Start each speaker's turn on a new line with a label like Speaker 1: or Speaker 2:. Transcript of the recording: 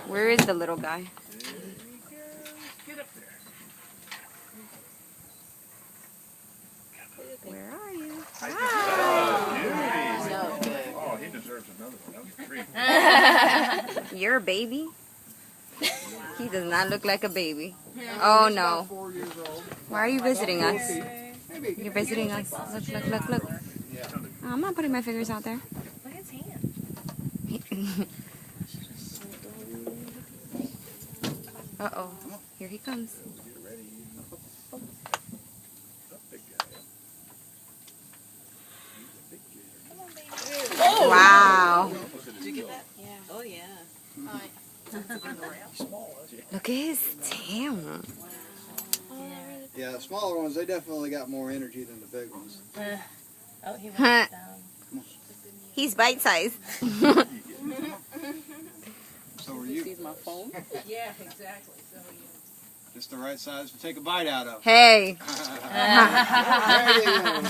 Speaker 1: Where is the little guy?
Speaker 2: Get up there.
Speaker 1: Where are you?
Speaker 2: Oh, he deserves another one. That was a treat.
Speaker 1: You're a baby? He does not look like a baby. Oh no. Why are you visiting us? You're visiting us. Look, look, look, look. Oh, I'm not putting my fingers out there.
Speaker 3: Look at his hand.
Speaker 1: Uh-oh. Here he comes.
Speaker 3: Oh!
Speaker 1: Wow.
Speaker 3: Did you get that? Yeah. Oh, yeah.
Speaker 1: Look at his tail.
Speaker 4: Yeah, the smaller ones, they definitely got more energy than the big ones.
Speaker 3: Oh, he went down.
Speaker 1: He's bite-sized.
Speaker 4: So are you.
Speaker 3: My phone?
Speaker 5: Yeah, exactly. So,
Speaker 4: Just the right size to take a bite out of.
Speaker 1: Hey.
Speaker 4: There you go.